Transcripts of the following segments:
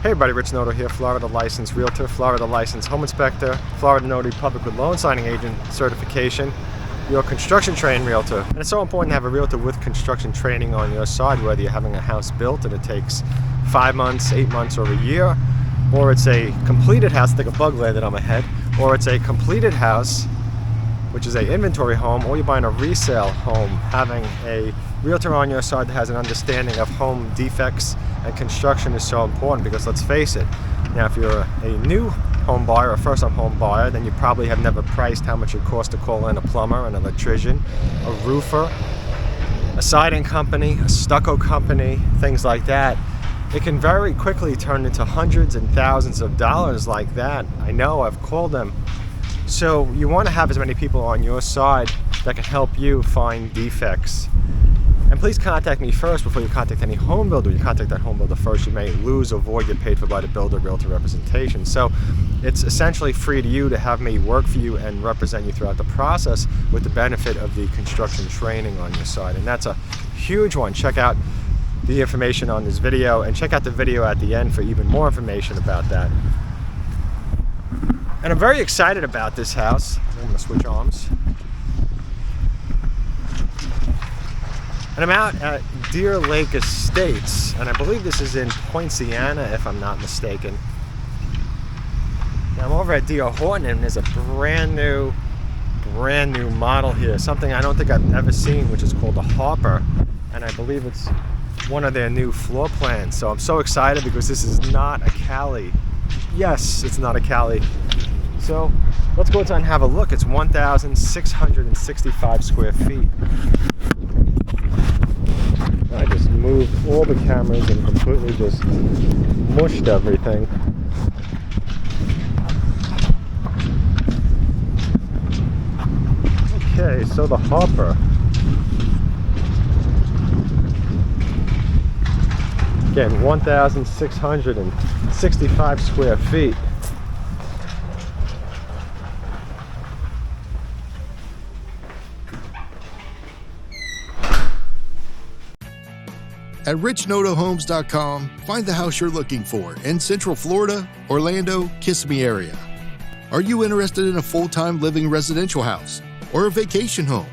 Hey everybody, Rich Noto here, Florida licensed realtor, Florida licensed home inspector, Florida notary public with loan signing agent certification, your construction trained realtor. And it's so important to have a realtor with construction training on your side, whether you're having a house built and it takes 5 months, 8 months, or a year, or it's a completed house, like a bug landed on my head, or it's a completed house, which is an inventory home, or you're buying a resale home. Having a realtor on your side that has an understanding of home defects and construction is so important, because let's face it, now if you're a new home buyer or first-time home buyer, then you probably have never priced how much it costs to call in a plumber, an electrician, a roofer, a siding company, a stucco company, things like that. It can very quickly turn into hundreds and thousands of dollars like that. I know, I've called them. So you want to have as many people on your side that can help you find defects. And please contact me first before you contact any home builder. You contact that home builder first, you may lose or void your paid for by the builder realtor representation. So it's essentially free to you to have me work for you and represent you throughout the process with the benefit of the construction training on your side. And that's a huge one. Check out the information on this video and check out the video at the end for even more information about that. And I'm very excited about this house. I'm going to switch arms. And I'm out at Deer Lake Estates, and I believe this is in Poinciana, if I'm not mistaken. Now I'm over at Horton, and there's a brand new model here. Something I don't think I've ever seen, which is called a Harper, and I believe it's one of their new floor plans. So I'm so excited because this is not a Cali. Yes, it's not a Cali. So let's go inside and have a look. It's 1,665 square feet. I just moved all the cameras and completely just mushed everything. Okay, so the Harper. Again, 1,665 square feet. At richnotohomes.com, find the house you're looking for in Central Florida, Orlando, Kissimmee area. Are you interested in a full-time living residential house or a vacation home?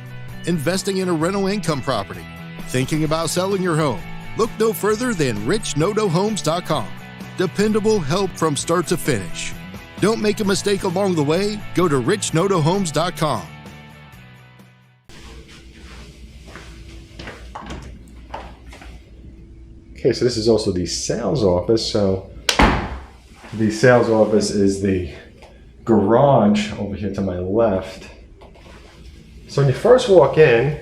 Investing in a rental income property? Thinking about selling your home? Look no further than richnotohomes.com. Dependable help from start to finish. Don't make a mistake along the way. Go to richnotohomes.com. Okay, so this is also the sales office. So the sales office is the garage over here to my left. So when you first walk in,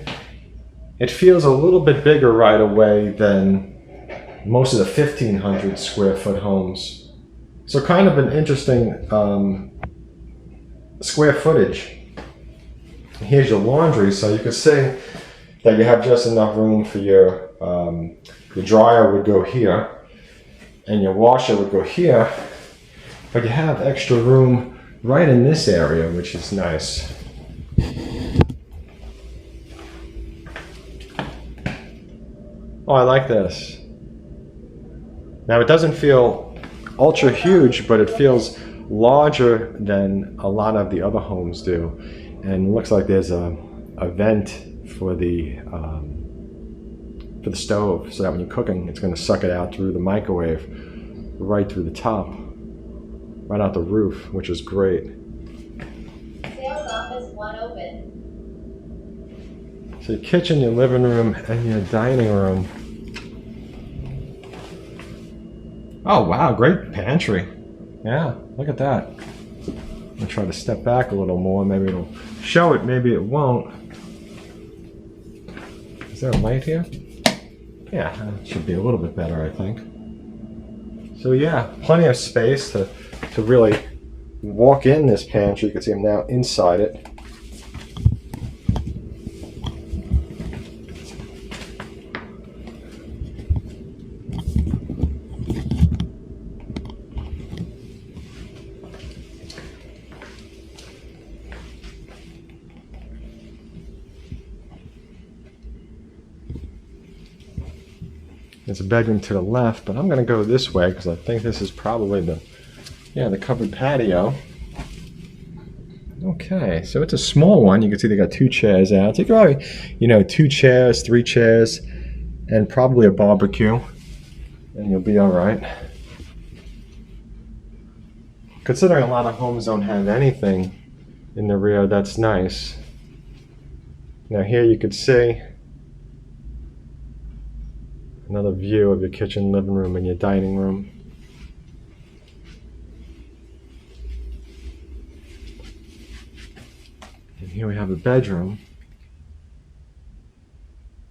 it feels a little bit bigger right away than most of the 1,500 square foot homes. So kind of an interesting square footage. Here's your laundry, so you could say that you have just enough room for your dryer would go here, and your washer would go here, but you have extra room right in this area, which is nice. Oh, I like this. Now it doesn't feel ultra huge, but it feels larger than a lot of the other homes do. And it looks like there's a vent for the stove, so that when you're cooking, it's going to suck it out through the microwave, right through the top, right out the roof, which is great. Sales office 1 open. So your kitchen, your living room, and your dining room. Oh wow, great pantry. Yeah, look at that. I'm gonna try to step back a little more. Maybe it'll show it, maybe it won't. Is there a light here? Yeah, that should be a little bit better, I think. So yeah, plenty of space to really walk in this pantry. You can see I'm now inside it. There's a bedroom to the left, but I'm going to go this way because I think this is probably the covered patio. Okay, so it's a small one. You can see they got 2 chairs out. So you can probably, 2 chairs, 3 chairs, and probably a barbecue, and you'll be all right. Considering a lot of homes don't have anything in the rear, that's nice. Now here you could see another view of your kitchen, living room, and your dining room. And here we have a bedroom.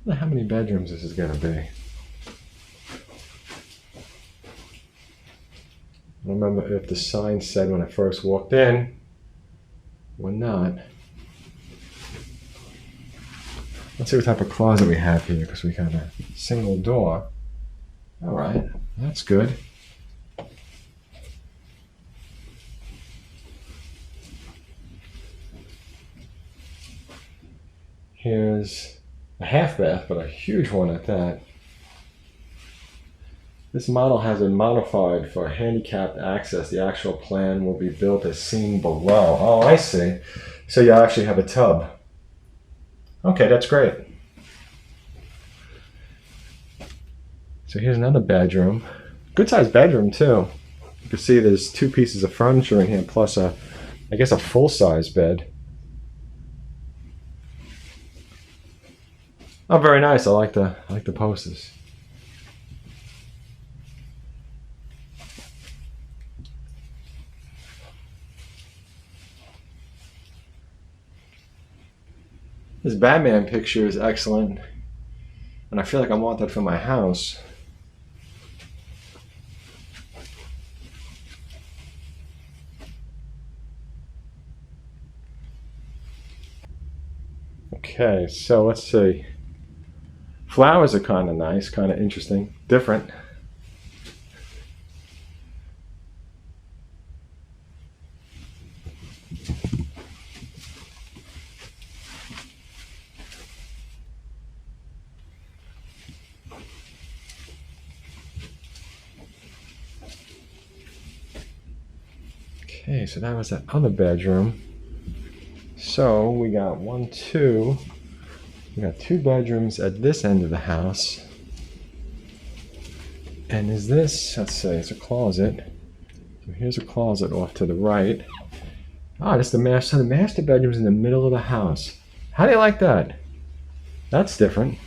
I wonder how many bedrooms this is going to be. I don't remember if the sign said when I first walked in or not. Let's see what type of closet we have here, because we got a single door. All right, that's good. Here's a half bath, but a huge one at that. This model has been modified for handicapped access. The actual plan will be built as seen below. Oh, I see. So you actually have a tub. Okay, that's great. So here's another bedroom. Good sized bedroom too. You can see there's 2 pieces of furniture in here, plus I guess a full-size bed. Oh, very nice. I like the posters. This Batman picture is excellent, and I feel like I want that for my house. Okay, so let's see. Flowers are kind of nice, kind of interesting, different. Okay, so that was that other bedroom. So we got 1, 2. We got 2 bedrooms at this end of the house. And is this, let's see, it's a closet. So here's a closet off to the right. Ah, that's the master. So the master bedroom's in the middle of the house. How do you like that? That's different.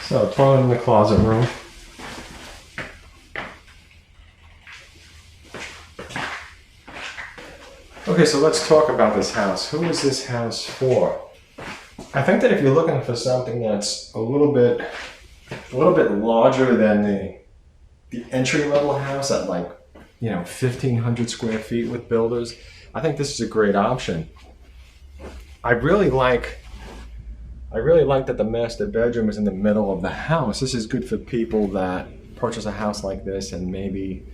So, toilet in the closet room. Okay, so let's talk about this house. Who is this house for? I think that if you're looking for something that's a little bit larger than the entry-level house at 1,500 square feet with builders, I think this is a great option. I really like that the master bedroom is in the middle of the house. This is good for people that purchase a house like this and maybe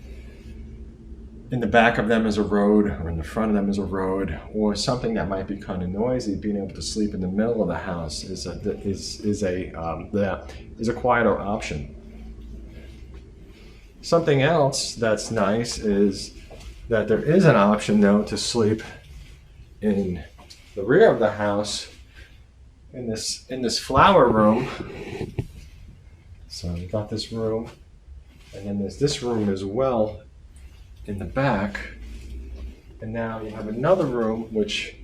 in the back of them is a road, or in the front of them is a road, or something that might be kind of noisy. Being able to sleep in the middle of the house is a quieter option. Something else that's nice is that there is an option though to sleep in the rear of the house in this flower room. So you got this room, and then there's this room as well in the back, and now you have another room which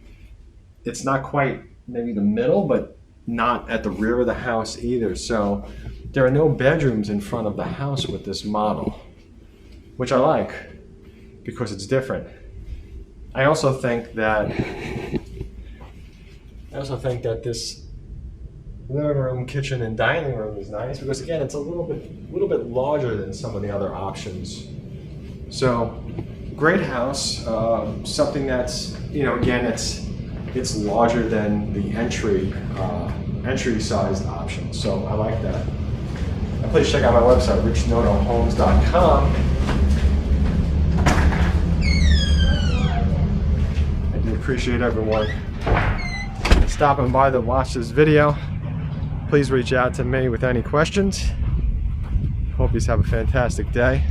it's not quite maybe the middle, but not at the rear of the house either. So there are no bedrooms in front of the house with this model, which I like because it's different. I also think that this living room, kitchen, and dining room is nice because again, it's a little bit larger than some of the other options So great house, something that's, again, it's larger than the entry sized option. So I like that. And please check out my website, richnotohomes.com. I do appreciate everyone stopping by to watch this video. Please reach out to me with any questions. Hope you have a fantastic day.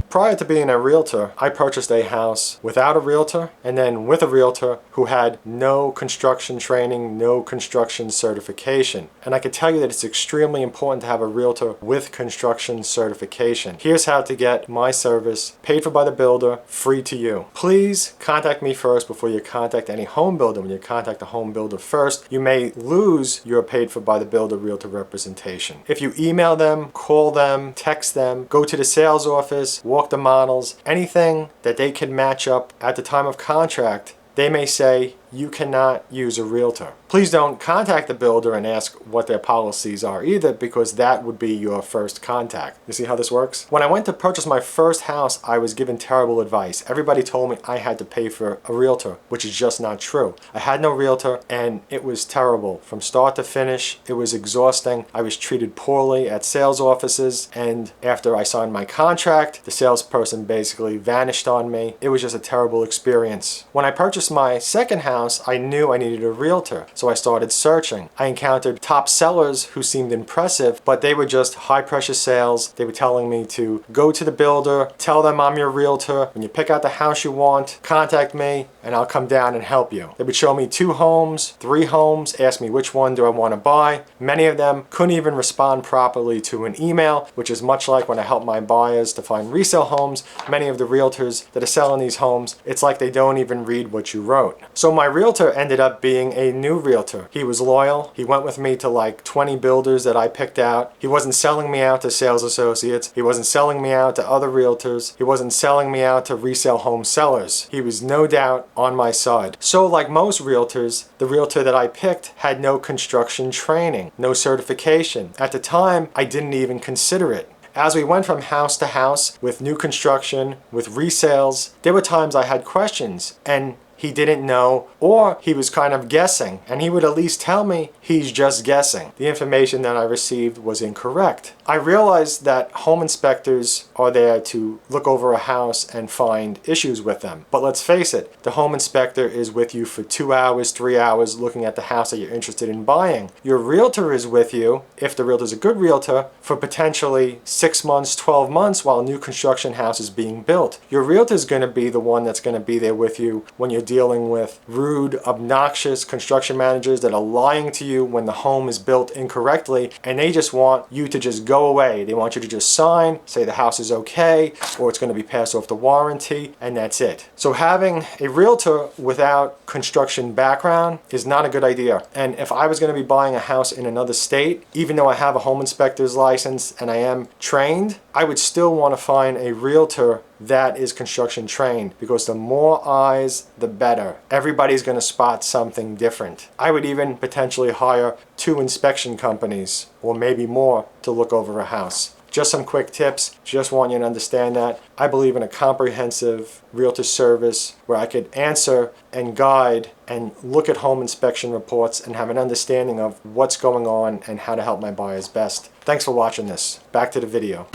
Prior to being a realtor, I purchased a house without a realtor and then with a realtor who had no construction training, no construction certification. And I can tell you that it's extremely important to have a realtor with construction certification. Here's how to get my service paid for by the builder, free to you. Please contact me first before you contact any home builder. When you contact a home builder first, you may lose your paid for by the builder realtor representation. If you email them, call them, text them, go to the sales office, walk the models, anything that they can match up at the time of contract, they may say you cannot use a realtor. Please don't contact the builder and ask what their policies are either, because that would be your first contact. You see how this works? When I went to purchase my first house, I was given terrible advice. Everybody told me I had to pay for a realtor, which is just not true. I had no realtor and it was terrible. From start to finish, it was exhausting. I was treated poorly at sales offices, and after I signed my contract, the salesperson basically vanished on me. It was just a terrible experience. When I purchased my second house, I knew I needed a realtor, so I started searching. I encountered top sellers who seemed impressive, but they were just high pressure sales. They were telling me to go to the builder, tell them I'm your realtor. When you pick out the house you want, contact me and I'll come down and help you. They would show me 2 homes, 3 homes, ask me which one do I want to buy. Many of them couldn't even respond properly to an email, which is much like when I help my buyers to find resale homes. Many of the realtors that are selling these homes, it's like they don't even read what you wrote. So my realtor ended up being a new realtor. He was loyal. He went with me to like 20 builders that I picked out. He wasn't selling me out to sales associates. He wasn't selling me out to other realtors. He wasn't selling me out to resale home sellers. He was no doubt on my side. So like most realtors, the realtor that I picked had no construction training, no certification. At the time, I didn't even consider it. As we went from house to house with new construction, with resales, there were times I had questions and he didn't know, or he was kind of guessing, and he would at least tell me he's just guessing. The information that I received was incorrect. I realized that home inspectors are there to look over a house and find issues with them. But let's face it, the home inspector is with you for 2 hours, 3 hours looking at the house that you're interested in buying. Your realtor is with you, if the realtor is a good realtor, for potentially 6 months, 12 months while a new construction house is being built. Your realtor is going to be the one that's going to be there with you when you're dealing with rude, obnoxious construction managers that are lying to you when the home is built incorrectly, and they just want you to just go away. They want you to just sign, say the house is okay, or it's going to be passed off the warranty, and that's it. So having a realtor without construction background is not a good idea. And if I was going to be buying a house in another state, even though I have a home inspector's license and I am trained, I would still want to find a realtor that is construction trained, because the more eyes, the better. Everybody's going to spot something different. I would even potentially hire 2 inspection companies, or maybe more, to look over a house. Just some quick tips, just want you to understand that. I believe in a comprehensive realtor service where I could answer and guide and look at home inspection reports and have an understanding of what's going on and how to help my buyers best. Thanks for watching this. Back to the video.